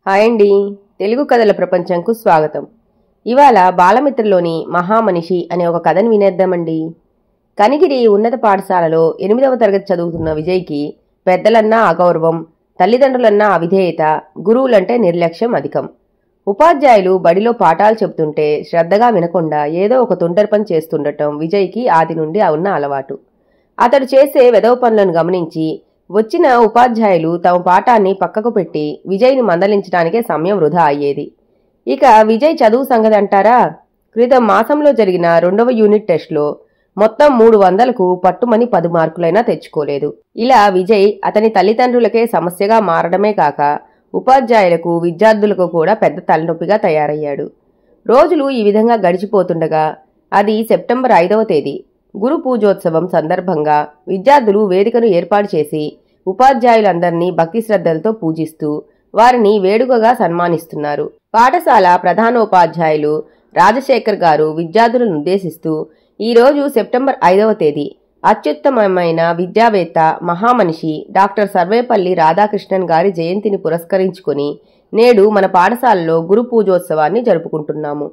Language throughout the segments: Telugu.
హాయ్ అండి. తెలుగు కథల ప్రపంచంకు స్వాగతం. ఇవాళ బాలమిత్రలోని మహామనిషి అనే ఒక కథను వినేద్దామండి. కనిగిరి ఉన్నత పాఠశాలలో 8వ తరగతి చదువుతున్న విజయ్కి పెద్దలన్నా అగౌరవం, తల్లిదండ్రులన్నా అవిధేయత, గురువులంటే నిర్లక్ష్యం అధికం. ఉపాధ్యాయులు బడిలో పాఠాలు చెబుతుంటే శ్రద్ధగా వినకుండా ఏదో ఒక తుంటరి పని చేస్తుండటం విజయ్కి ఆది నుండి ఉన్న అలవాటు. అతడు చేసే వెధవ పనులను గమనించి వచ్చిన ఉపాధ్యాయులు తమ పాఠాన్ని పక్కకు పెట్టి విజయ్ని మందలించడానికే సమయం వృధా అయ్యేది. ఇక విజయ్ చదువు సంగతి అంటారా? క్రితం మాసంలో జరిగిన 2వ యూనిట్ టెస్ట్లో మొత్తం 300కు పట్టుమని 10 మార్కులైనా తెచ్చుకోలేదు. ఇలా విజయ్ అతని తల్లిదండ్రులకే సమస్యగా మారడమే కాక ఉపాధ్యాయులకు, విద్యార్థులకు కూడా పెద్ద తలనొప్పిగా తయారయ్యాడు. రోజులు ఈ విధంగా గడిచిపోతుండగా అది సెప్టెంబర్ 5వ తేదీ గురు పూజోత్సవం సందర్భంగా విద్యార్థులు వేదికను ఏర్పాటు చేసి ఉపాధ్యాయులందరినీ భక్తి శ్రద్ధలతో పూజిస్తూ వారిని వేడుకగా సన్మానిస్తున్నారు. పాఠశాల ప్రధానోపాధ్యాయులు రాజశేఖర్ గారు విద్యార్థులను ఉద్దేశిస్తూ, ఈరోజు సెప్టెంబర్ 5వ తేదీ అత్యుత్తమమైన విద్యావేత్త, మహామనిషి డాక్టర్ సర్వేపల్లి రాధాకృష్ణన్ గారి జయంతిని పురస్కరించుకుని నేడు మన పాఠశాలలో గురు పూజోత్సవాన్ని జరుపుకుంటున్నాము.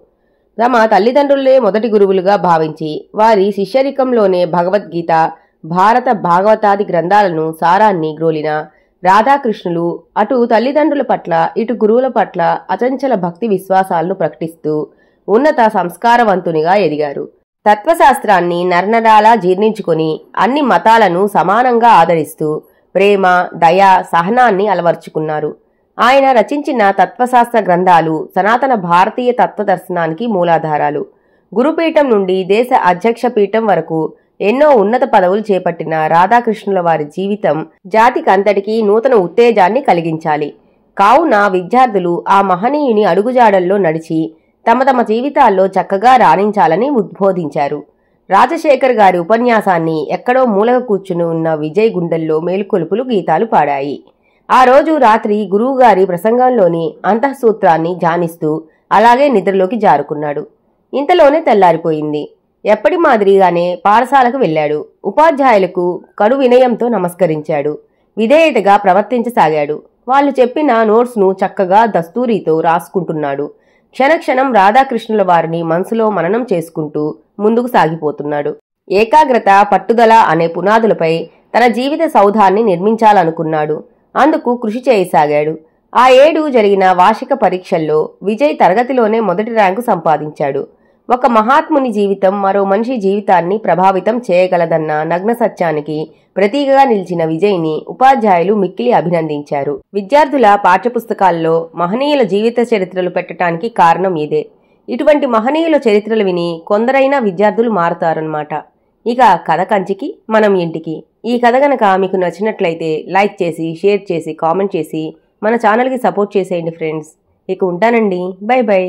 తమ తల్లిదండ్రులే మొదటి గురువులుగా భావించి వారి శిష్యరికంలోనే భగవద్గీత, భారత భాగవతాది గ్రంథాలను సారాన్ని గ్రోలిన రాధాకృష్ణులు అటు తల్లిదండ్రుల పట్ల ఇటు గురువుల పట్ల అచంచల భక్తి విశ్వాసాలను ప్రకటిస్తూ ఉన్నత సంస్కారవంతునిగా ఎదిగారు. తత్వశాస్త్రాన్ని నరనరాలా జీర్ణించుకొని అన్ని మతాలను సమానంగా ఆదరిస్తూ ప్రేమ, దయ, సహనాన్ని అలవర్చుకున్నారు. ఆయన రచించిన తత్వశాస్త్ర గ్రంథాలు సనాతన భారతీయ తత్వదర్శనానికి మూలాధారాలు. గురుపీఠం నుండి దేశ అధ్యక్ష పీఠం వరకు ఎన్నో ఉన్నత పదవులు చేపట్టిన రాధాకృష్ణుల వారి జీవితం జాతికంతటికీ నూతన ఉత్తేజాన్ని కలిగించాలి. కావున విద్యార్థులు ఆ మహనీయుని అడుగుజాడల్లో నడిచి తమ తమ జీవితాల్లో చక్కగా రాణించాలని ఉద్బోధించారు. రాజశేఖర్ గారి ఉపన్యాసాన్ని ఎక్కడో మూలక కూర్చుని ఉన్న విజయ్ గుండెల్లో మేలుకొలుపులు గీతాలు పాడాయి. ఆ రోజు రాత్రి గురువుగారి ప్రసంగంలోని అంతఃసూత్రాన్ని ధ్యానిస్తూ అలాగే నిద్రలోకి జారుకున్నాడు. ఇంతలోనే తెల్లారిపోయింది. ఎప్పటి మాదిరిగానే పాఠశాలకు వెళ్లాడు. ఉపాధ్యాయులకు కడు వినయంతో నమస్కరించాడు. విధేయతగా ప్రవర్తించసాగాడు. వాళ్ళు చెప్పిన నోట్స్ను చక్కగా దస్తూరితో రాసుకుంటున్నాడు. క్షణక్షణం రాధాకృష్ణుల వారిని మనసులో మననం చేసుకుంటూ ముందుకు సాగిపోతున్నాడు. ఏకాగ్రత, పట్టుదల అనే పునాదులపై తన జీవిత సౌధాన్ని నిర్మించాలనుకున్నాడు. అందుకు కృషి చేయసాగాడు. ఆ ఏడు జరిగిన వార్షిక పరీక్షల్లో విజయ్ తరగతిలోనే మొదటి ర్యాంకు సంపాదించాడు. ఒక మహాత్ముని జీవితం మరో మనిషి జీవితాన్ని ప్రభావితం చేయగలదన్న నగ్న సత్యానికి ప్రతీకగా నిలిచిన విజయ్ని ఉపాధ్యాయులు మిక్కిలి అభినందించారు. విద్యార్థుల పాఠ్యపుస్తకాల్లో మహనీయుల జీవిత చరిత్రలు పెట్టడానికి కారణం ఇదే. ఇటువంటి మహనీయుల చరిత్రలు విని కొందరైనా విద్యార్థులు మారుతారన్నమాట. ఇక కథ కంచికి మనం ఇంటికి. ఈ కథ గనక మీకు నచ్చినట్లయితే లైక్ చేసి, షేర్ చేసి, కామెంట్ చేసి మన ఛానల్కి సపోర్ట్ చేసేయండి ఫ్రెండ్స్. ఇక ఉంటానండి. By by.